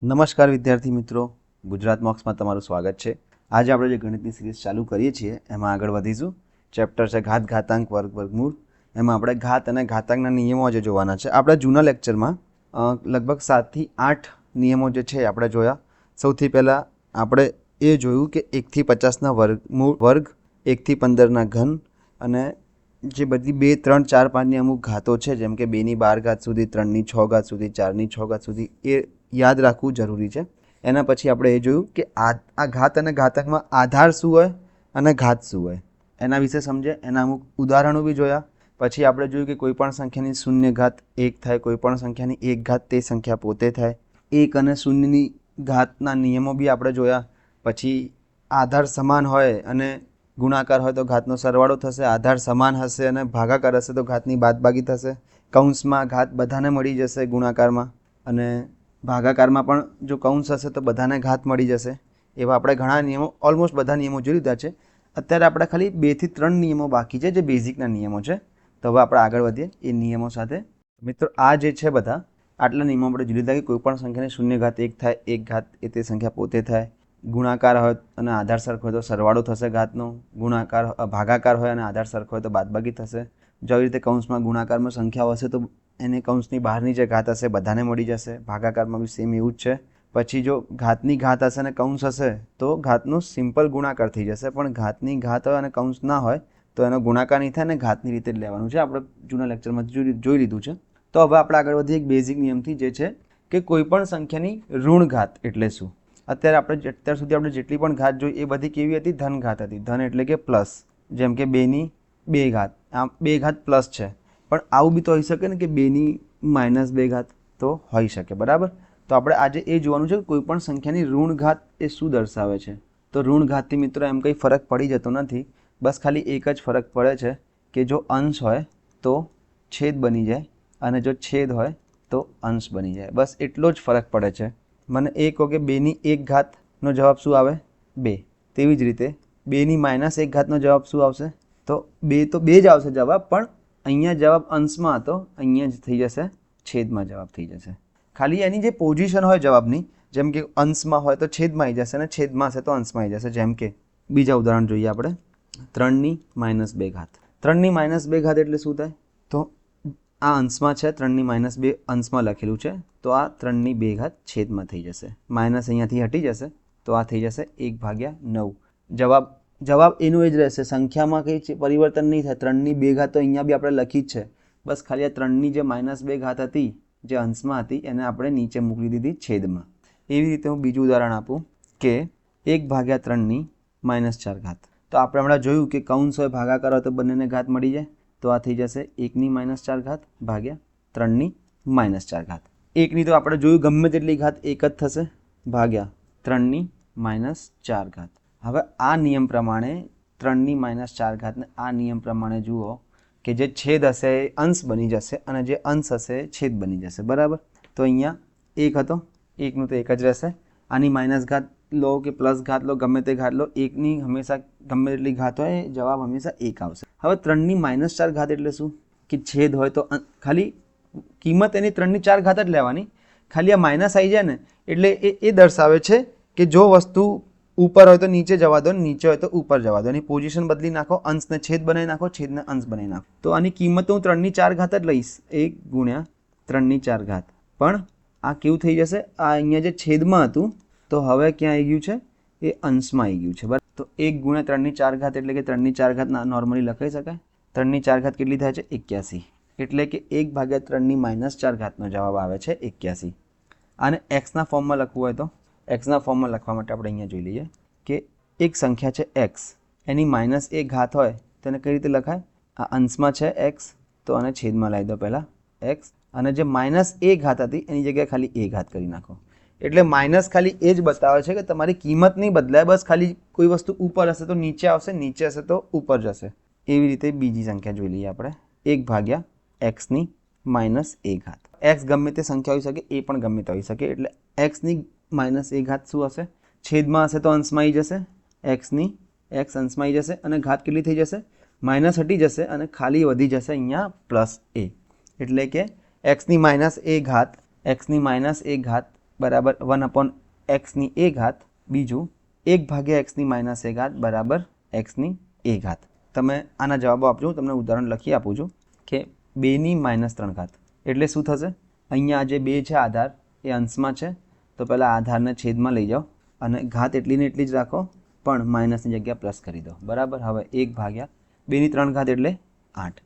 નમસ્કાર વિદ્યાર્થી મિત્રો, ગુજરાત મોક્સમાં તમારું સ્વાગત છે. આજે આપણે જે ગણિતની સિરીઝ ચાલુ કરીએ છીએ એમાં આગળ વધીશું. ચેપ્ટર છે ઘાત, ઘાતાંક, વર્ગ, વર્ગમૂળ. એમાં આપણે ઘાત અને ઘાતાંકના નિયમો આજે જોવાના છે. આપણે જૂના લેક્ચરમાં લગભગ 7થી 8 નિયમો જે છે આપણે જોયા. સૌથી પહેલાં આપણે એ જોયું કે 1થી 50ના વર્ગમૂળ, વર્ગ, 1થી 15ના ઘન અને જે બધી 2, 3, 4, 5ની અમુક ઘાતો છે, જેમ કે 2ની 12 ઘાત સુધી, 3ની 6 ઘાત સુધી, 4ની 6 ઘાત સુધી, એ યાદ રાખવું જરૂરી છે. એના પછી આપણે એ જોયું કે આ ઘાત અને ઘાતકમાં આધાર શું હોય અને ઘાત શું હોય, એના વિશે સમજે. એના અમુક ઉદાહરણો બી જોયા. પછી આપણે જોયું કે કોઈ પણ સંખ્યાની શૂન્ય ઘાત 1 થાય, કોઈ પણ સંખ્યાની 1 ઘાત તે સંખ્યા પોતે થાય. 1 અને શૂન્યની ઘાતના નિયમો બી આપણે જોયા. પછી આધાર સમાન હોય અને ગુણાકાર હોય તો ઘાતનો સરવાળો થશે, આધાર સમાન હશે અને ભાગાકાર હશે તો ઘાતની બાદબાકી થશે. કૌંસમાં ઘાત બધાને મળી જશે ગુણાકારમાં, અને ભાગાકારમાં પણ જો કૌંસ હશે તો બધાને ઘાત મળી જશે. એવા આપણે ઘણા નિયમો, ઓલમોસ્ટ બધા નિયમો જોઈ લીધા છે. અત્યારે આપણે ખાલી 2 થી 3 નિયમો બાકી છે, જે બેઝિકના નિયમો છે. તો હવે આપણે આગળ વધીએ એ નિયમો સાથે. મિત્રો, આ જે છે બધા આટલા નિયમો આપણે જોઈ લીધા કે કોઈ પણ સંખ્યાની શૂન્ય ઘાત 1 થાય, 1 ઘાત એ તે સંખ્યા પોતે થાય, ગુણાકાર હોય અને આધાર સરખો હોય તો સરવાળો થશે ઘાતનો, ગુણાકાર ભાગાકાર હોય અને આધાર સરખો હોય તો બાદબાકી થશે. જો આવી રીતે કૌંસમાં ગુણાકારમાં સંખ્યાઓ હશે તો એને કૌંસની બહારની જે ઘાત હશે બધાને મળી જશે. ભાગાકારમાં બી સેમ એવું જ છે. પછી જો ઘાતની ઘાત હશે અને કૌંસ હશે તો ઘાતનો સિમ્પલ ગુણાકાર થઈ જશે, પણ ઘાતની ઘાત હોય અને કૌંસ ના હોય તો એનો ગુણાકાર નહીં થાય અને ઘાતની રીતે જ લેવાનું છે. આપણે જૂના લેક્ચરમાં જોઈ લીધું છે. તો હવે આપણે આગળ વધીએ એક બેઝિક નિયમથી, જે છે કે કોઈ પણ સંખ્યાની ઋણ ઘાત એટલે શું. અત્યાર સુધી આપણે જેટલી પણ ઘાત જોઈ એ બધી કેવી હતી? ધન ઘાત હતી. ધન એટલે કે પ્લસ. જેમ કે 2ની 2 ઘાત, આમ 2 ઘાત પ્લસ છે, પણ આવું બી તો હોઈ શકે ને કે 2ની -2 ઘાત તો હોઈ શકે, બરાબર. તો આપણે આજે એ જોવાનું છે કે કોઈ પણ સંખ્યાની ઋણ ઘાત એ શું દર્શાવે છે. તો ઋણ ઘાતથી મિત્રો એમ કંઈ ફરક પડી જતો નથી. બસ ખાલી એક જ ફરક પડે છે કે જો અંશ હોય તો છેદ બની જાય અને જો છેદ હોય તો અંશ બની જાય. બસ એટલો જ ફરક પડે છે. મને એ કહો કે 2ની 1 ઘાતનો જવાબ શું આવે? 2. તેવી જ રીતે 2ની -1 ઘાતનો જવાબ શું આવશે? તો 2 તો 2 જ આવશે જવાબ, પણ અહીંયા જવાબ અંશમાં હતો, અહીંયા જ થઈ જશે છેદમાં જવાબ થઈ જશે. ખાલી એની જે પોઝિશન હોય જવાબની, જેમ કે અંશમાં હોય તો છેદમાં આવી જશે અને છેદમાં હશે તો અંશમાં આવી જશે. જેમ કે બીજા ઉદાહરણ જોઈએ આપણે. 3ની -2 ઘાત. 3ની -2 ઘાત એટલે શું થાય? તો આ અંશમાં છે, 3ની -2 અંશમાં લખેલું છે, તો આ 3ની 2 ઘાત છેદમાં થઈ જશે. માઇનસ અહીંયાથી હટી જશે તો આ થઈ જશે 1/9. જવાબ એનો એ જ રહેશે, સંખ્યામાં કંઈ પરિવર્તન નહીં થાય. 3ની 2 ઘાત તો અહીંયા બી આપણે લખી જ છે. બસ ખાલી આ 3ની જે -2 ઘાત હતી જે અંશમાં હતી એને આપણે નીચે મૂકી દીધી છેદમાં. એવી રીતે હું બીજું ઉદાહરણ આપું કે 1/3ની -4 ઘાત. તો આપણે હમણાં જોયું કે કૌંસ હોય, ભાગાકાર હોય તો બંનેને ઘાત મળી જાય. તો આ થઈ જશે 1ની -4 ઘાત ભાગ્યા 3ની -4 ઘાત. 1ની તો આપણે જોયું ગમે તેટલી ઘાત 1 જ થશે ભાગ્યા 3ની -4 ઘાત. હવે આ નિયમ પ્રમાણે 3ની -4 ઘાતને આ નિયમ પ્રમાણે જુઓ કે જે છેદ હશે એ અંશ બની જશે અને જે અંશ હશે એ છેદ બની જશે, બરાબર. તો અહીંયા 1 હતો, 1નું તો 1 જ રહેશે. આની માઇનસ ઘાત લો કે પ્લસ ઘાત લો, ગમે તે ઘાત લો, 1ની હંમેશા ગમે તેટલી ઘાત હોય જવાબ હંમેશા 1 આવશે. હવે 3ની -4 ઘાત એટલે શું? કે છેદ હોય તો ખાલી કિંમત એની 3ની 4 ઘાત જ લેવાની. ખાલી આ માઇનસ આવી જાય ને એટલે એ દર્શાવે છે કે જો વસ્તુ ઉપર હોય તો નીચે જવા દો, નીચે હોય તો ઉપર જવા દો. એની પોઝિશન બદલી નાખો, અંશને છેદ બનાવી નાખો, છેદને અંશ બનાવી નાખો. તો આની કિંમત હું 3ની 4 ઘાત જ લઈશ, 1 ગુણ્યા 3ની 4 ઘાત. પણ આ કેવું થઈ જશે? આ અહીંયા જે છેદમાં હતું તો હવે ક્યાં આવી ગયું છે? એ અંશમાં આવી ગયું છે, બરાબર. તો 1 ગુણ્યા 3ની 4 ઘાત એટલે કે 3ની 4 ઘાત નોર્મલી લખાઈ શકાય. 3ની 4 ઘાત કેટલી થાય છે? 81. એટલે કે 1/3ની -4 ઘાતનો જવાબ આવે છે 81. આને એક્સના ફોર્મમાં લખવું હોય તો એક્સના ફોર્મમાં લખવા માટે આપણે અહીંયા જોઈ લઈએ કે એક સંખ્યા છે એક્સ, એની -1 ઘાત હોય તો એને કઈ રીતે લખાય? આ અંશમાં છે એક્સ તો આને છેદમાં લાવી દો પહેલાં એક્સ, અને જે -1 ઘાત હતી એની જગ્યાએ ખાલી a ઘાત કરી નાખો. એટલે માઇનસ ખાલી એ જ બતાવે છે કે તમારી કિંમત નહીં બદલાય, બસ ખાલી કોઈ વસ્તુ ઉપર હશે તો નીચે આવશે, નીચે હશે તો ઉપર જશે. એવી રીતે બીજી સંખ્યા જોઈ લઈએ આપણે. 1/xની -a ઘાત. એક્સ ગમે તે સંખ્યા હોઈ શકે, એ પણ ગમે તે હોઈ શકે. એટલે એક્સની -a ઘાત શું હશે? છેદમાં હશે તો અંશમાં આવી જશે. એક્સની એક્સ અંશમાં આવી જશે અને ઘાત કેટલી થઈ જશે? માઇનસ હટી જશે અને ખાલી વધી જશે અહીંયા +a. એટલે કે એક્સની -a ઘાત બરાબર 1/(x)(a) બીજું 1/(x)(-a) બરાબર x(a). તમે આના જવાબો આપજો. હું તમને ઉદાહરણ લખી આપું છું કે 2(-3) એટલે શું થશે? અહીંયા જે 2 છે આધાર એ અંશમાં છે, તો પહેલાં આધારને છેદમાં લઈ જાઓ અને ઘાત એટલી ને એટલી જ રાખો, પણ માઇનસની જગ્યા પ્લસ કરી દો. બરાબર. હવે 1/2(3) એટલે 8.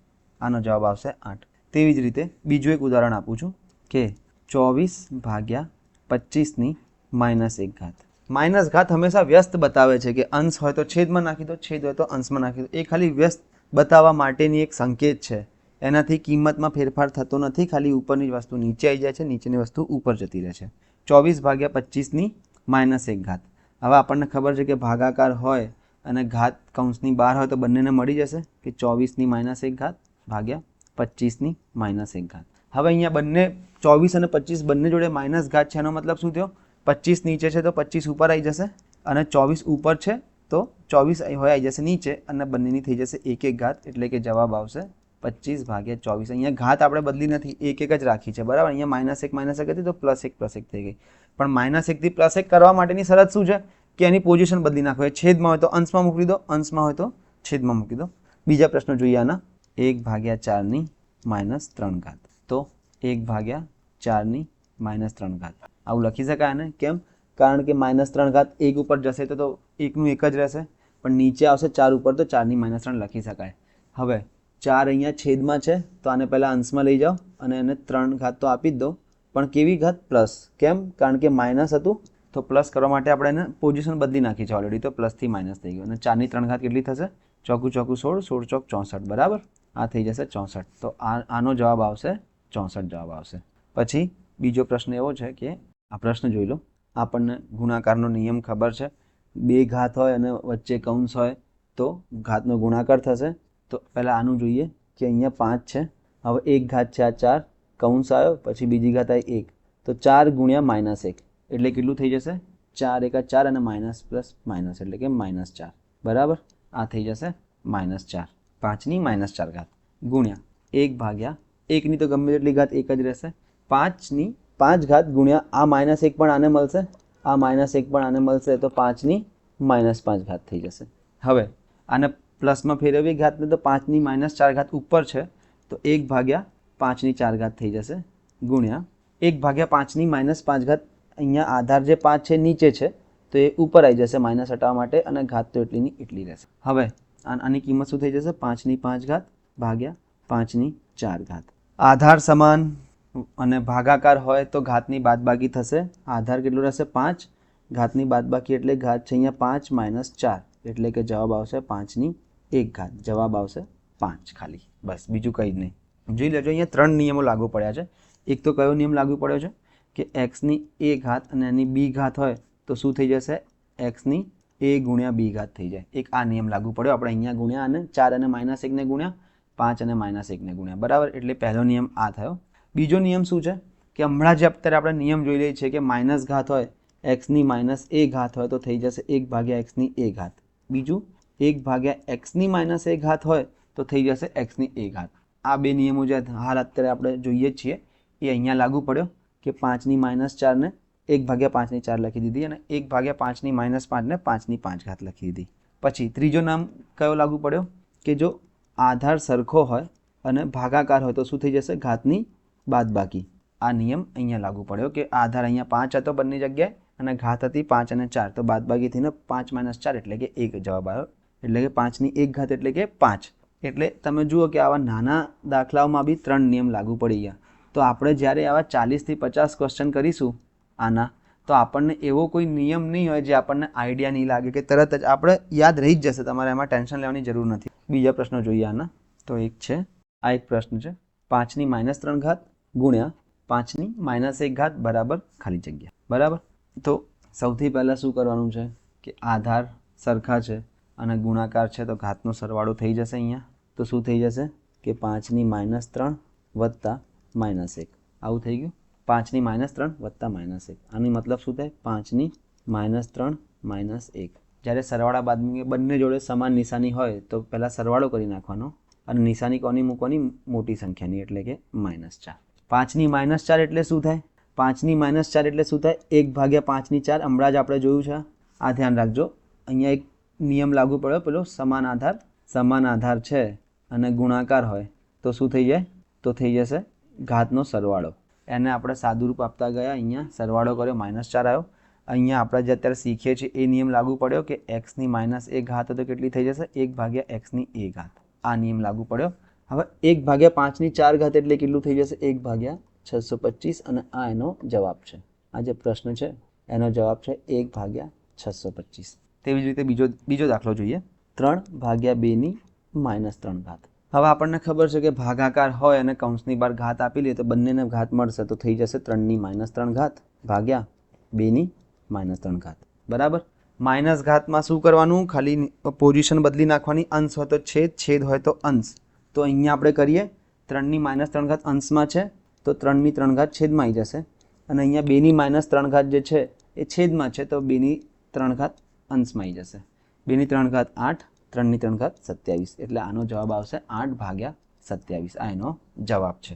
આનો જવાબ આવશે 8. તેવી જ રીતે બીજું એક ઉદાહરણ આપું છું કે 24/25(-1). માઇનસ ઘાત હંમેશા વ્યસ્ત બતાવે છે કે અંશ હોય તો છેદમાં નાખી દો, છેદ હોય તો અંશમાં નાખી દો. એ ખાલી વ્યસ્ત બતાવવા માટેની એક સંકેત છે. એનાથી કિંમતમાં ફેરફાર થતો નથી, ખાલી ઉપરની વસ્તુ નીચે આવી જાય છે, નીચેની વસ્તુ ઉપર જતી રહે છે. 24/25(-1). હવે આપણને ખબર છે કે ભાગાકાર હોય અને ઘાત કૌંસની બહાર હોય તો બંનેને મળી જશે કે 24(-1) ભાગ્યા 25(-1). હવે અહીંયા બંને 24 અને 25 બંને જોડે માઇનસ ઘાત છે. એનો મતલબ શું થયો? 25 નીચે છે તો 25 ઉપર આવી જશે, અને 24 ઉપર છે તો 24 હોય આવી jશે નીચે, અને બંનેની થઈ જશે 1 ઘાત. એટલે કે જવાબ આવશે 25/24. અહીંયા ઘાત આપણે બદલી નથી, 1 જ રાખી છે. બરાબર. અહીંયા -1 હતી તો +1 થઈ ગઈ. પણ -1 થી +1 કરવા માટેની શરત શું છે કે એની પોઝિશન બદલી નાખો. એ છેદમાં હોય તો અંશમાં મૂકી દો, અંશમાં હોય તો છેદમાં મૂકી દો. બીજા પ્રશ્નો જોઈએ આના. 1/4(-3). તો 1/4(-3). આવું લખી શકાય ને? કેમ? કારણ કે -3 1 ઉપર જશે તો 1નું 1 જ રહેશે, પણ નીચે આવશે 4 ઉપર તો 4(-3) લખી શકાય. હવે 4 અહીંયા છેદમાં છે તો આને પહેલાં અંશમાં લઈ જાઓ અને એને 3 તો આપી જ દો, પણ કેવી ઘાત? પ્લસ. કેમ? કારણ કે માઇનસ હતું તો પ્લસ કરવા માટે આપણે એને પોઝિશન બદલી નાખી છે ઓલરેડી, તો પ્લસથી માઇનસ થઈ ગયું. અને 4(-3) કેટલી થશે? 4 × 4 = 16, 16 × 4 = 64. બરાબર. આ થઈ જશે 64. તો આનો જવાબ આવશે 64 જવાબ આવશે. પછી બીજો પ્રશ્ન એવો છે કે આ પ્રશ્ન જોઈ લો. આપણને ગુણાકારનો નિયમ ખબર છે. 2 ઘાત હોય અને વચ્ચે કૌંસ હોય તો ઘાતનો ગુણાકાર થશે. તો પહેલાં આનું જોઈએ કે અહીંયા 5 છે. હવે 1 ઘાત છે, આ 4 કૌંસ આવ્યો, પછી બીજી ઘાત આવી 1, તો 4 × -1 એટલે કેટલું થઈ જશે? 4 × 1 = 4 અને માઇનસ પ્લસ માઇનસ એટલે કે -4. બરાબર. આ થઈ જશે -4. 5(-4) ગુણ્યા 1/1ની તો ગમે તેટલી ઘાત 1 જ રહેશે. 5(5) ગુણ્યા આ -1 પણ આને મળશે, આ -1 પણ આને મળશે, તો 5(-5) થઈ જશે. હવે આને પ્લસમાં ફેરવીએ ઘાતને તો 5(-4) ઉપર છે તો 1/5(-4) થઈ જશે ગુણ્યા 1/5(-5). અહીંયા આધાર જે 5 છે નીચે છે તો એ ઉપર આવી જશે માઇનસ હટાવવા માટે, અને ઘાત તો એટલીની એટલી રહેશે. હવે આની કિંમત શું થઈ જશે? 5(-5) ભાગ્યા 5(-4). આધાર સમાન અને ભાગાકાર હોય તો ઘાતની બાદબાકી થશે. આધાર કેટલો રહેશે? 5, ઘાતની બાદબાકી એટલે ઘાત છે અહીંયા 5 - 4 એટલે કે જવાબ આવશે 5(-1). જવાબ આવશે 5 ખાલી. બસ, બીજું કંઈ જ નહીં. જોઈ લેજો, અહીંયા 3 નિયમો લાગુ પડ્યા છે. એક તો કયો નિયમ લાગુ પડ્યો છે કે x(a) અને એની b ઘાત હોય તો શું થઈ જશે? x(a) × b થઈ જાય. એક આ નિયમ લાગુ પડ્યો. આપણે અહીંયા ગુણ્યા અને 4 અને -1ને ગુણ્યા, 5 અને -1ને ગુણ્યા. બરાબર. એટલે પહેલો નિયમ આ થયો. બીજો નિયમ શું છે કે હમણાં જે અત્યારે આપણે નિયમ જોઈ લઈએ છીએ કે માઇનસ ઘાત હોય, x(-a) હોય તો થઈ જશે 1/(x)(a). બીજું 1/(x)(-a) હોય તો થઈ જશે x(-a). આ બે નિયમો જે હાલ અત્યારે આપણે જોઈએ છીએ એ અહીંયા લાગુ પડ્યો કે 5(-4) ને 1/5(-4) લખી દીધી, અને 1/5(-5) ને 5(-5) લખી દીધી. પછી ત્રીજો નામ કયો લાગુ પડ્યો કે જો આધાર સરખો હોય અને ભાગાકાર હોય તો શું થઈ જશે? ઘાતની બાદબાકી. આ નિયમ અહીંયા લાગુ પડ્યો કે આધાર અહીંયા 5 હતો બંને જગ્યાએ અને ઘાત હતી 5 અને 4, તો બાદબાકી થઈને 5 - 4 એટલે કે 1 જવાબ આવ્યો. એટલે કે 5(-1) એટલે કે 5. એટલે તમે જુઓ કે આવા નાના દાખલાઓમાં બી 3 નિયમ લાગુ પડી ગયા. તો આપણે જ્યારે આવા 40 થી 50 ક્વેશ્ચન કરીશું આના, તો આપણને એવો કોઈ નિયમ નહીં હોય જે આપણને આઈડિયા નહીં લાગે કે તરત જ આપણે યાદ રહી જ જશે. તમારે એમાં ટેન્શન લેવાની જરૂર નથી. બીજા પ્રશ્નો જોઈએ આના. તો એક છે, આ એક પ્રશ્ન છે, 5(-3) ગુણ્યા 5(-1) બરાબર ખાલી જગ્યા. બરાબર. તો સૌથી પહેલાં શું કરવાનું છે કે આધાર સરખા છે અને ગુણાકાર છે તો ઘાતનો સરવાળો થઈ જશે અહીંયા. તો શું થઈ જશે કે 5(-3) વત્તા -1. આવું થઈ ગયું. 5(-3) વત્તા -1. આની મતલબ શું થાય? 5(-3) -1. જ્યારે સરવાળા બાદ બંને જોડે સમાન નિશાની હોય તો પહેલાં સરવાળો કરી નાખવાનો, અને નિશાની કોની મૂકવાની? મોટી સંખ્યાની એટલે કે -4. 5(-4) એટલે શું થાય? 5ની -4 એટલે શું થાય? 1/5ની 4. હમણાં જ આપણે જોયું છે. આ ધ્યાન રાખજો. અહીંયા એક નિયમ લાગુ પડ્યો, પેલો સમાન આધાર છે અને ગુણાકાર હોય તો શું થઈ જાય? તો થઈ જશે ઘાતનો સરવાળો. એને આપણે સાદુરૂપ આપતા ગયા. અહીંયા સરવાળો કર્યો, -4 આવ્યો. અહીંયા આપણે જે અત્યારે શીખીએ છીએ એ નિયમ લાગુ પડ્યો કે x ની -1 ઘાત તો કેટલી થઈ જશે? 1/xની a ઘાત. આ નિયમ લાગુ પડ્યો. હવે 1/5ની 4 ઘાત એટલે કેટલું થઈ જશે? 1/625. અને આ એનો જવાબ છે. આ જે પ્રશ્ન છે એનો જવાબ છે 1/625. તેવી જ રીતે બીજો દાખલો જોઈએ. 3/2ની -3 ઘાત. હવે આપણને ખબર છે કે ભાગાકાર હોય અને કૌંસની બહાર ઘાત આપી લઈએ તો બંનેને ઘાત મળશે તો થઈ જશે 3ની -3 ઘાત ભાગ્યા 2ની -3 ઘાત. બરાબર. માઇનસ ઘાતમાં શું કરવાનું? ખાલી પોઝિશન બદલી નાખવાની. અંશ હોય તો છેદ હોય તો અંશ. તો અહીંયા આપણે કરીએ. 3ની -3 ઘાત અંશમાં છે તો 3ની 3 ઘાત છેદમાં આવી જશે. અને અહીંયા 2ની -3 ઘાત જે છે એ છેદમાં છે તો 2ની 3 ઘાત અંશમાં આવી જશે. 2ની 3 ઘાત 8, 3ની 3 ઘાત 27. એટલે આનો જવાબ આવશે 8/27. આ એનો જવાબ છે.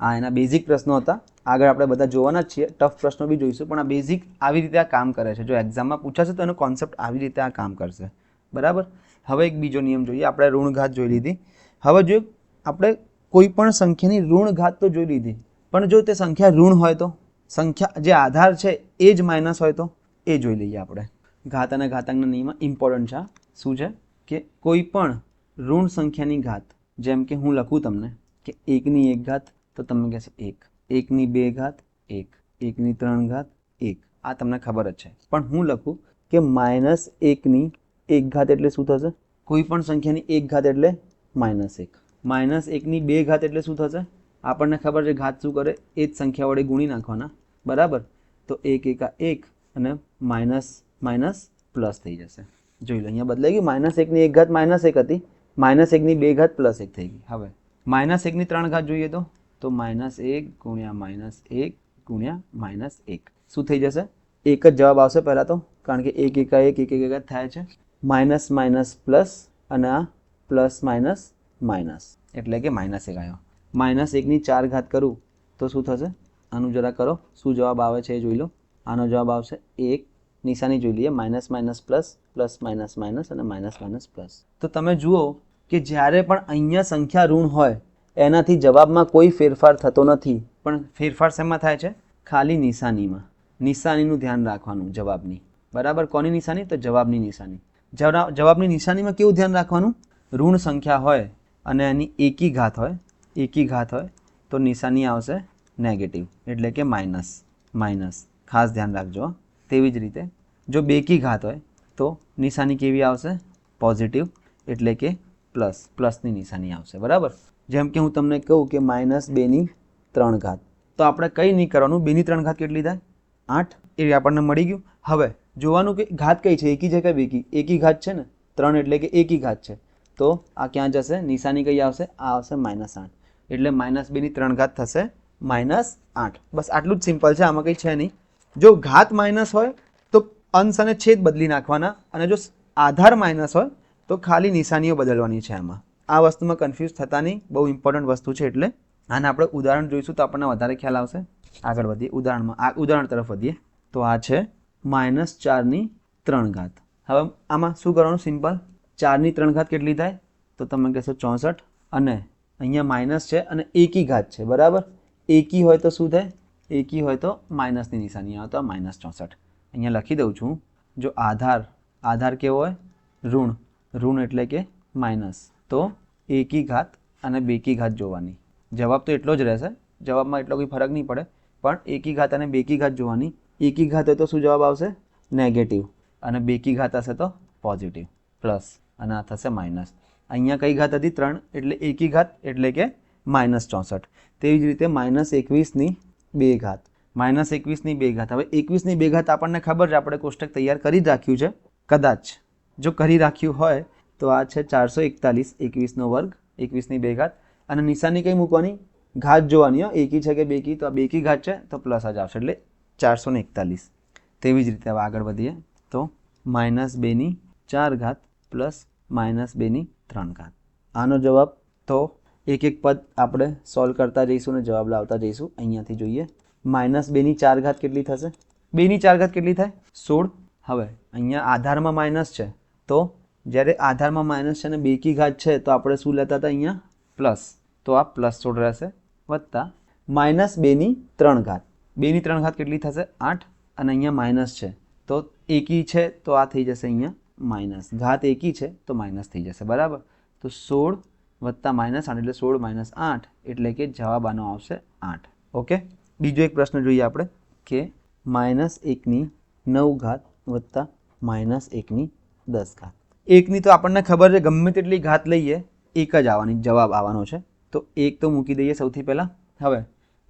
આ એના બેઝિક પ્રશ્નો હતા. આગળ આપણે બધા જોવાના જ છીએ. ટફ પ્રશ્નો બી જોઈશું, પણ આ બેઝિક આવી રીતે આ કામ કરે છે. જો એક્ઝામમાં પૂછાશે તો એનો કોન્સેપ્ટ આવી રીતે આ કામ કરશે. બરાબર. હવે એક બીજો નિયમ જોઈએ. આપણે ઋણ ઘાત જોઈ લીધી. હવે જો આપણે કોઈ પણ સંખ્યાની ઋણ ઘાત તો જોઈ લીધી, પણ જો તે સંખ્યા ઋણ હોય તો, સંખ્યા જે આધાર છે એ જ માઇનસ હોય તો એ જોઈ લઈએ આપણે. ઘાત અને ઘાતાંકના નિયમમાં ઇમ્પોર્ટન્ટ છે. શું છે કે કોઈ પણ ઋણ સંખ્યાની ઘાત, જેમ કે હું લખું તમને કે 1ની 1 ઘાત તો તમે કહેશો 1, 1ની 2 ઘાત 1, 1ની 3 ઘાત 1. આ તમને ખબર જ છે. પણ હું લખું કે -1ની 1 ઘાત એટલે શું થશે? કોઈ પણ સંખ્યાની 1 ઘાત એટલે -1. -1ની 2 ઘાત એટલે શું થશે? આપણને ખબર છે ઘાત શું કરે? એ જ સંખ્યા વડે ગુણી નાખવાના. બરાબર. તો 1 1 1 અને માઇનસ પ્લસ થઈ જશે. જોઈ લો, અહીંયા બદલાઈ ગયું. -1ની 1 ઘાત -1 હતી, -1ની 2 ઘાત +1 થઈ ગઈ. હવે -1ની 3 ઘાત જોઈએ તો -1 ગુણ્યા -1 ગુણ્યા -1 શું થઈ જશે? એક જ જવાબ આવશે પહેલાં તો, કારણ કે 1 1 1 1 થાય છે. માઇનસ પ્લસ અને આ પ્લસ માઇનસ એટલે કે -1 આવ્યો. -1ની 4 ઘાત કરું તો શું થશે? આનું જરા કરો, શું જવાબ આવે છે એ જોઈ લો. આનો જવાબ આવશે 1. નિશાની જોઈ લઈએ. -, પ્લસ અને -, તો તમે જુઓ કે જ્યારે પણ અહીંયા સંખ્યા ઋણ હોય એનાથી જવાબમાં કોઈ ફેરફાર થતો નથી. પણ ફેરફાર શેમાં થાય છે? ખાલી નિશાનીમાં. નિશાનીનું ધ્યાન રાખવાનું જવાબની. બરાબર. કોની નિશાની? તો જવાબની નિશાની. જવાબની નિશાનીમાં કેવું ધ્યાન રાખવાનું? ઋણ સંખ્યા હોય અને એની એકી ઘાત હોય તો નિશાની આવશે નેગેટિવ એટલે કે માઇનસ. ખાસ ધ્યાન રાખજો. તેવી જ રીતે જો બેકી ઘાત હોય તો નિશાની કેવી આવશે? પોઝિટિવ એટલે કે પ્લસની નિશાની આવશે. બરાબર. જેમ કે હું તમને કહું કે -2ની 3 ઘાત તો આપણે કંઈ નહીં કરવાનું. 2ની 3 ઘાત કેટલી થાય? 8. એ આપણને મળી ગયું. હવે જોવાનું કે ઘાત કઈ છે? એકી છે કે બેકી? એકી ઘાત છે ને. 3 એટલે કે એકી ઘાત છે. તો આ ક્યાં જશે? નિશાની કઈ આવશે? આ આવશે -8. એટલે -2ની 3 ઘાત થશે -8. બસ આટલું જ સિમ્પલ છે. આમાં કંઈ છે નહીં. જો ઘાત માઇનસ હોય તો અંશ અને છેદ બદલી નાખવાના, અને જો આધાર માઇનસ હોય તો ખાલી નિશાનીઓ બદલવાની છે. આમાં આ વસ્તુમાં કન્ફ્યુઝ થતા નહીં. બહુ ઇમ્પોર્ટન્ટ વસ્તુ છે. એટલે આને આપણે ઉદાહરણ જોઈશું તો આપણને વધારે ખ્યાલ આવશે. આગળ વધીએ ઉદાહરણ તરફ વધીએ. તો આ છે -4ની 3 ઘાત. હવે આમાં શું કરવાનું? સિમ્પલ. 4ની 3 ઘાત કેટલી થાય? તો તમે કહેશો 64. અને અહીંયા માઇનસ છે અને એકી ઘાત છે. બરાબર. એકી હોય તો શું થાય? એકી હોય તો માઇનસની નિશાની આવે તો -64. અહીંયા લખી દઉં છું. જો આધાર કેવો હોય? ઋણ એટલે કે માઇનસ. તો એકી ઘાત અને બેકી ઘાત જોવાની. જવાબ તો એટલો જ રહેશે. જવાબમાં એટલો કોઈ ફરક નહીં પડે, પણ એકી ઘાત અને બેકી ઘાત જોવાની. એકી ઘાત હોય તો શું જવાબ આવશે? નેગેટિવ. અને બેકી ઘાત હશે તો પોઝિટિવ, પ્લસ. અને આ થશે માઇનસ. અહીંયા કઈ ઘાત હતી? 3 એટલે એકી ઘાત એટલે કે -64. તેવી જ રીતે -21ની 2 ઘાત. -21ની 2 ઘાત. હવે 21ની 2 ઘાત આપણને ખબર છે, આપણે કોષ્ટક તૈયાર કરી જ રાખ્યું છે. કદાચ જો કરી રાખ્યું હોય તો આ છે 441. 21નો વર્ગ, 21ની 2 ઘાત. અને નિશાની કઈ મૂકવાની? ઘાત જોવાની. એકી છે કે બેકી? તો આ બેકી ઘાત છે તો પ્લસ જ આવશે એટલે 441. તેવી જ રીતે હવે આગળ વધીએ તો -2ની 4 ઘાત પ્લસ -2ની 3 ઘાત. આનો જવાબ તો એક પદ આપણે સોલ્વ કરતા જઈશું અને જવાબ લાવતા જઈશું. અહીંયાથી જોઈએ -2 કેટલી થશે? 2 કેટલી થાય? 16. હવે અહીંયા આધારમાં માઇનસ છે, તો જ્યારે આધારમાં માઇનસ છે અને 2 છે તો આપણે શું લેતા હતા અહીંયા? પ્લસ. તો આ +16 રહેશે, વત્તા -2 કેટલી થશે? 8. અને અહીંયા માઇનસ છે તો એકી છે તો આ થઈ જશે અહીંયા માઇનસ. ઘાત એકી છે તો માઇનસ થઈ જશે, બરાબર. તો 16 વત્તા -8 એટલે 16 - 8 એટલે કે જવાબ આનો આવશે 8. ઓકે. બીજો એક પ્રશ્ન જોઈએ આપણે કે -1 ની 9 વત્તા -1 ની 10. એકની તો આપણને ખબર છે, ગમે તેટલી ઘાત લઈએ એક જ આવવાની, જવાબ આવવાનો છે. તો એક તો મૂકી દઈએ સૌથી પહેલાં. હવે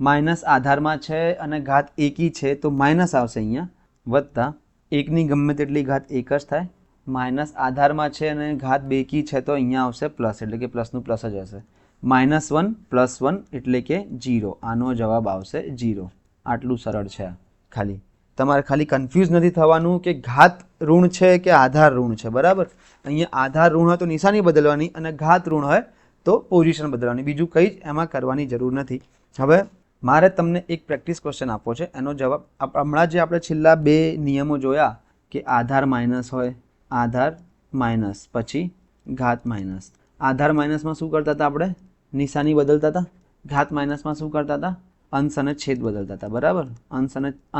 માઇનસ આધારમાં છે અને ઘાત એકી છે તો માઇનસ આવશે અહીંયા, વત્તા એકની ગમે તેટલી ઘાત એક જ થાય. માઇનસ આધારમાં છે અને ઘાત બેકી છે તો અહીંયા આવશે પ્લસ, એટલે કે પ્લસનું પ્લસ જ હશે. -1 + 1 એટલે કે 0. આનો જવાબ આવશે 0. આટલું સરળ છે. ખાલી તમારે ખાલી કન્ફ્યુઝ નથી થવાનું કે ઘાત ઋણ છે કે આધાર ઋણ છે, બરાબર. અહીંયા આધાર ઋણ હોય તો નિશાની બદલવાની અને ઘાત ઋણ હોય તો પોઝિશન બદલવાની, બીજું કંઈ જ એમાં કરવાની જરૂર નથી. હવે મારે તમને એક પ્રેક્ટિસ ક્વેશ્ચન આપવો છે, એનો જવાબ હમણાં જે આપણે છેલ્લા 2 નિયમો જોયા કે આધાર માઇનસ હોય, આધાર માઇનસ પછી ઘાત માઇનસ. આધાર માઇનસમાં શું કરતા હતા આપણે? નિશાની બદલતા હતા. ઘાત માઇનસમાં શું કરતા હતા? અંશ અને છેદ બદલતા હતા, બરાબર.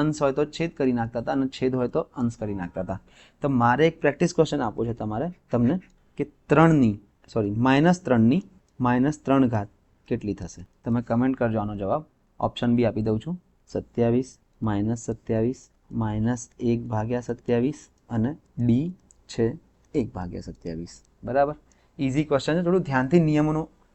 અંશ હોય તો છેદ કરી નાખતા હતા અને છેદ હોય તો અંશ કરી નાખતા હતા. તો મારે એક પ્રેક્ટિસ ક્વેશ્ચન આપવું છે તમને કે -3 ની -3 કેટલી થશે? તમે કમેન્ટ કરજો આનો જવાબ. ઓપ્શન બી આપી દઉં છું. 27 -27 -1/27 અને ડી છે 1/27, બરાબર. ઇઝી ક્વેશ્ચન છે. થોડું ધ્યાનથી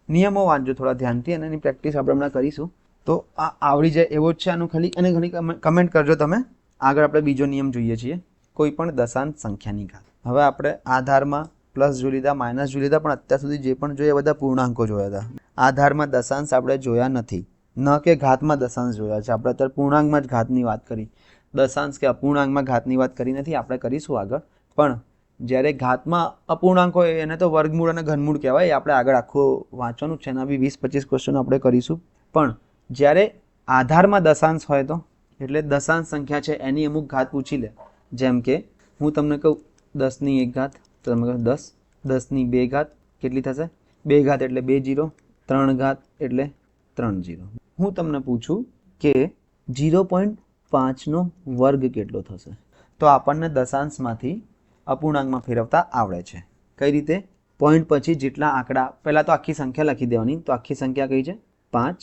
નિયમો વાંચજો, થોડા ધ્યાનથી, અને એની પ્રેક્ટિસ આપણે હમણાં કરીશું તો આ આવડી જાય એવો જ છે. આનું ખાલી અને ઘણી કમેન્ટ કરજો તમે. આગળ આપણે બીજો નિયમ જોઈએ છીએ, કોઈ પણ દશાંશ સંખ્યાની ઘાત. હવે આપણે આધારમાં પ્લસ જોઈ લીધા, માઇનસ જોઈ લીધા, પણ અત્યાર સુધી જે પણ જોઈએ બધા પૂર્ણાંકો જોયા હતા. આધારમાં દશાંશ આપણે જોયા નથી, ન કે ઘાતમાં દશાંશ જોયા છે. આપણે અત્યારે પૂર્ણાંકમાં જ ઘાતની વાત કરી, દશાંશ કે અપૂર્ણાંકમાં ઘાતની વાત કરી નથી. આપણે કરીશું આગળ. પણ જ્યારે ઘાતમાં અપૂર્ણાંક હોય એને તો વર્ગમૂળ અને ઘનમૂળ કહેવાય. આપણે આગળ આખું વાંચવાનું છે, એના બી 20-25 ક્વેશ્ચન આપણે કરીશું. પણ જ્યારે આધારમાં દશાંશ હોય તો, એટલે દશાંશ સંખ્યા છે એની અમુક ઘાત પૂછી લે. જેમ કે હું તમને કહું 10 ની 1 તો તમે કહો 10. 10 ની 2 કેટલી થશે? 2 એટલે 2 0. 3 એટલે 3 0. હું તમને પૂછું કે 0.5 નો વર્ગ કેટલો થશે? તો આપણને દશાંશમાંથી અપૂર્ણાંકમાં ફેરવતા આવડે છે. કઈ રીતે? પોઈન્ટ પછી જેટલા આંકડા, પહેલાં તો આખી સંખ્યા લખી દેવાની. તો આખી સંખ્યા કઈ છે? 5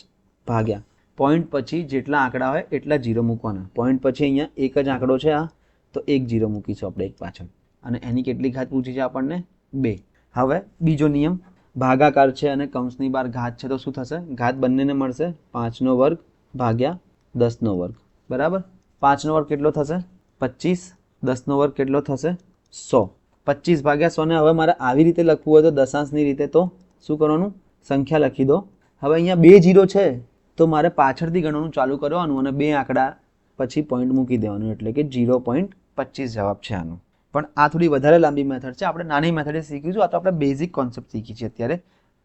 ભાગ્યા પોઈન્ટ પછી જેટલા આંકડા હોય એટલા 0 મૂકવાના. પોઈન્ટ પછી અહીંયા એક જ આંકડો છે આ, તો 1 0 મૂકીશું આપણે એક પાછળ. અને એની કેટલી ઘાત પૂછી છે આપણને? 2. હવે બીજો નિયમ, ભાગાકાર છે અને કૌંસની બહાર ઘાત છે તો શું થશે? ઘાત બંનેને મળશે. 5 નો વર્ગ ભાગ્યા 10 નો વર્ગ, બરાબર. 5 નો વર્ગ કેટલો થશે? 25. 10 નો વર્ગ કેટલો થશે? 100. 25 ભાગ્યા 100 ને હવે મારે આવી રીતે લખવું હોય તો દશાંશની રીતે તો શું કરવાનું? સંખ્યા લખી દો. હવે અહીંયા 2 0 છે તો મારે પાછળથી ગણવાનું ચાલુ કરવાનું અને 2 આંકડા પછી પોઈન્ટ મૂકી દેવાનું, એટલે કે 0.25 જવાબ છે આનો. પણ આ થોડી વધારે લાંબી મેથડ છે, આપણે નાની મેથડ શીખીશું. આ તો આપણે બેઝિક કોન્સેપ્ટ શીખી છે અત્યારે.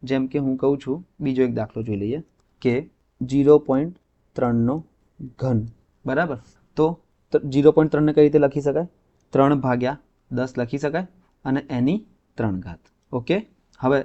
જેમ કે હું કહું છું, બીજો એક દાખલો જોઈ લઈએ કે 0.3 નો ઘન, બરાબર. તો 0.3 ને કઈ રીતે લખી શકાય? 3 ભાગ્યા 10 લખી શકાય અને એની 3 ઘાત. ઓકે. હવે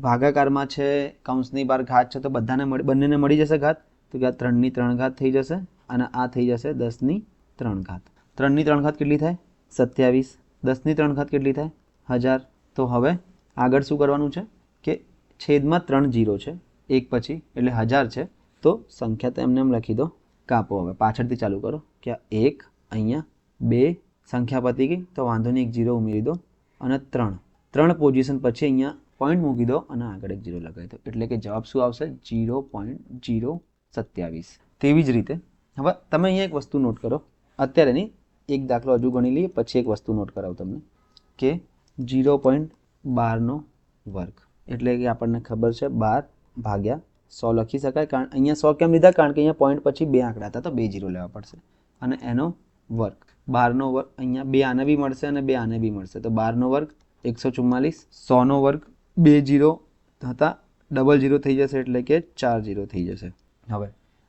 ભાગાકારમાં છે, કૌંસની બહાર ઘાત છે, તો બંનેને મળી જશે ઘાત. તો કે 3 ની 3 ઘાત થઈ જશે અને આ થઈ જશે 10 ની 3 ઘાત. 3 ની 3 ઘાત કેટલી થાય? 27. 10 ની 3 ઘાત કેટલી થાય? 1000. તો હવે આગળ શું કરવાનું છે કે છેદમાં 3 0 છે એક પછી, એટલે 1000 છે. તો સંખ્યા તો એમને એમ લખી દો, કાપો. હવે પાછળથી ચાલુ કરો કે 1 અહીંયા 2 સંખ્યા પતી ગઈ તો વાંધો નહીં, એક 0 ઉમેરી દો અને 3 પોઝિશન પછી અહીંયા પોઈન્ટ મૂકી દો અને આગળ એક 0 લગાવી દો, એટલે કે જવાબ શું આવશે? 0.027. તેવી જ રીતે હવે તમે અહીંયા એક વસ્તુ નોટ કરો, અત્યારે નહીં, એક દાખલો હજુ ગણી લઈએ પછી એક વસ્તુ નોટ કરાવું તમને કે 0.12 નો વર્ગ, એટલે કે આપણને ખબર છે 12 ભાગ્યા 100 લખી શકાય. કારણ અહીંયા 100 કેમ લીધા? કારણ કે અહીંયા પોઈન્ટ પછી 2 આંકડા હતા તો 2 0 લેવા પડશે અને એનો વર્ગ. 12 નો વર્ગ અહીંયા 2 આને બી મળશે અને 2 આને બી મળશે, તો 12 નો વર્ગ 144. 100 નો વર્ગ 2 0 હતા, ડબલ 0 થઈ જશે એટલે કે 4 0 થઈ જશે. હવે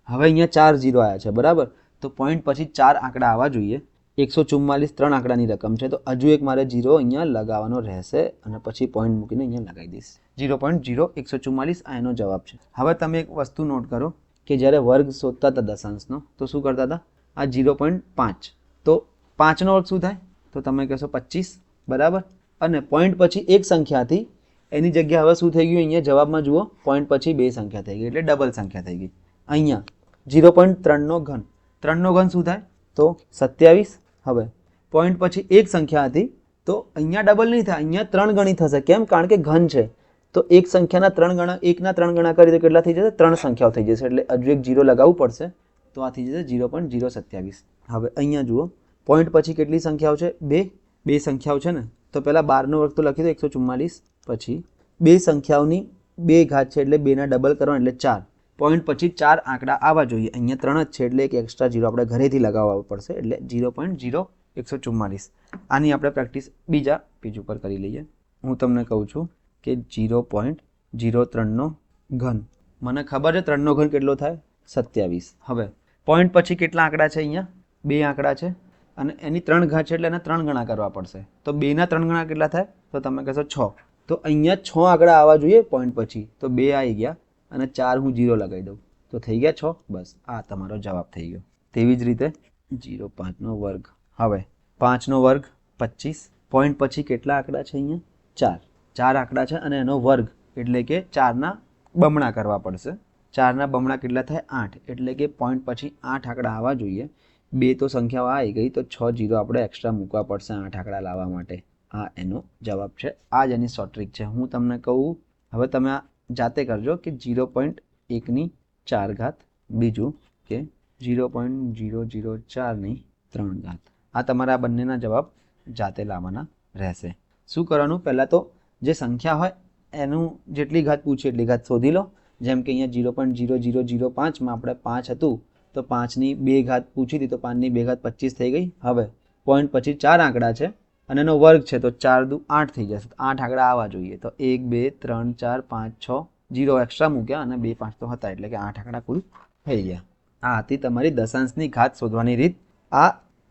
હવે અહીંયા 4 ઝીરો આવ્યા છે બરાબર, તો પોઈન્ટ પછી 4 આંકડા આવવા જોઈએ. 144 3 આંકડાની રકમ છે, તો હજુ એક મારે ઝીરો અહીંયા લગાવવાનો રહેશે અને પછી પોઈન્ટ મૂકીને અહીંયા લગાવી દઈશ. 0.0144 આ એનો જવાબ છે. હવે તમે એક વસ્તુ નોટ કરો કે જ્યારે વર્ગ શોધતા હતા દશાંશનો તો શું કરતા હતા, આ 0.5, તો 5નો વર્ગ શું થાય, તો તમે કહેશો 25 બરાબર. અને પોઈન્ટ પછી એક સંખ્યાથી એની જગ્યા હવે શું થઈ ગયું, અહીંયા જવાબમાં જુઓ પોઈન્ટ પછી 2 સંખ્યા થઈ ગઈ એટલે ડબલ સંખ્યા થઈ ગઈ. અહીંયા 0.3નો ઘન, 3નો ઘન શું થાય તો 27. હવે પોઈન્ટ પછી એક સંખ્યા હતી તો અહીંયા ડબલ નહીં થાય, અહીંયા 3 ગણી થશે. કેમ? કારણ કે ઘન છે, તો એક સંખ્યાના 3 ગણા, એકના 3 ગણા કરી તો કેટલા થઈ જશે, 3 સંખ્યાઓ થઈ જશે. એટલે હજુ એક 0 લગાવવું પડશે, તો આ થઈ જશે 0.027. હવે અહીંયા જુઓ પોઈન્ટ પછી કેટલી સંખ્યાઓ છે, 2 સંખ્યાઓ છે ને, તો પહેલાં 12નો વર્ગ તો લખી દો 144, પછી 2 સંખ્યાઓની 2 ઘાત છે એટલે 2ના ડબલ કરવાના એટલે 4. પોઈન્ટ પછી 4 આંકડા આવવા જોઈએ, અહીંયા 3 જ છે એટલે એક એક્સ્ટ્રા 0 આપણે ઘરેથી લગાવવા પડશે એટલે 0.0144. આની આપણે પ્રેક્ટિસ બીજા પેજ ઉપર કરી લઈએ. હું તમને કહું છું કે 0.03નો ઘન, મને ખબર છે 3નો ઘન કેટલો થાય 27. હવે પોઈન્ટ પછી કેટલા આંકડા છે, અહીંયા 2 આંકડા છે અને એની 3 ઘાત છે એટલે એને 3 ગણા કરવા પડશે. તો 2ના 3 ગણા કેટલા થાય, તો તમે કહેશો 6. તો અહીંયા 6 આંકડા આવવા જોઈએ પોઈન્ટ પછી, તો 2 આવી ગયા અને 4 હું 0 લગાવી દઉં તો થઈ ગયા 6. બસ આ તમારો જવાબ થઈ ગયો. તેવી જ રીતે 0.5નો વર્ગ, હવે 5નો વર્ગ 25. પોઈન્ટ પછી કેટલા આંકડા છે, અહીંયા 4 આંકડા છે અને એનો વર્ગ એટલે કે 4ના બમણા કરવા પડશે. 4ના બમણા કેટલા થાય 8, એટલે કે પોઈન્ટ પછી 8 આંકડા આવવા જોઈએ. 2 તો સંખ્યાઓ આવી ગઈ તો 6 0 આપણે એક્સ્ટ્રા મૂકવા પડશે 8 આંકડા લાવવા માટે. આ એનો જવાબ છે. આ જ એની શોર્ટ ટ્રીક છે. હું તમને કહું, હવે તમે આ જાતે કરજો કે 0.1ની 4 ઘાત, બીજું કે 0.004ની 3 ઘાત. આ તમારા બંનેના જવાબ જાતે લાવવાના રહેશે. શું કરવાનું, પહેલાં તો જે સંખ્યા હોય એનું જેટલી ઘાત પૂછી એટલી ઘાત શોધી લો. જેમ કે અહીંયા 0.0005માં આપણે 5 હતું તો 5ની 2 ઘાત પૂછી હતી તો 5ની 2 ઘાત 25 થઈ ગઈ. હવે પોઈન્ટ પછી 4 આંકડા છે અને એનો વર્ગ છે તો 4 દુ 8 થઈ જશે. 8 આંકડા આવવા જોઈએ, તો 1 2 3 4 5 6 0 એક્સ્ટ્રા મૂક્યા અને 2 5 તો હતા એટલે કે 8 આંકડા કુલ થઈ ગયા. આ હતી તમારી દશાંશની ઘાત શોધવાની રીત.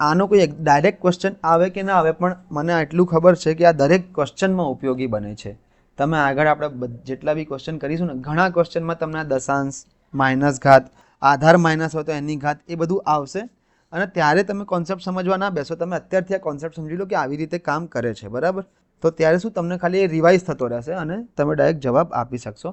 આનો કોઈ ડાયરેક્ટ ક્વેશ્ચન આવે કે ના આવે, પણ મને આટલું ખબર છે કે આ દરેક ક્વેશ્ચનમાં ઉપયોગી બને છે. તમે આગળ આપણે જેટલા બી ક્વેશ્ચન કરીશું ને, ઘણા ક્વેશ્ચનમાં તમને આ દશાંશ, માઇનસ ઘાત, આધાર માઇનસ હોય તો એની ઘાત, એ બધું આવશે. અને ત્યારે તમે કોન્સેપ્ટ સમજવા ના બેસો, તમે અત્યારથી આ કોન્સેપ્ટ સમજી લો કે આવી રીતે કામ કરે છે બરાબર. તો ત્યારે શું તમને ખાલી રિવાઇઝ થતો રહેશે અને તમે ડાયરેક્ટ જવાબ આપી શકશો.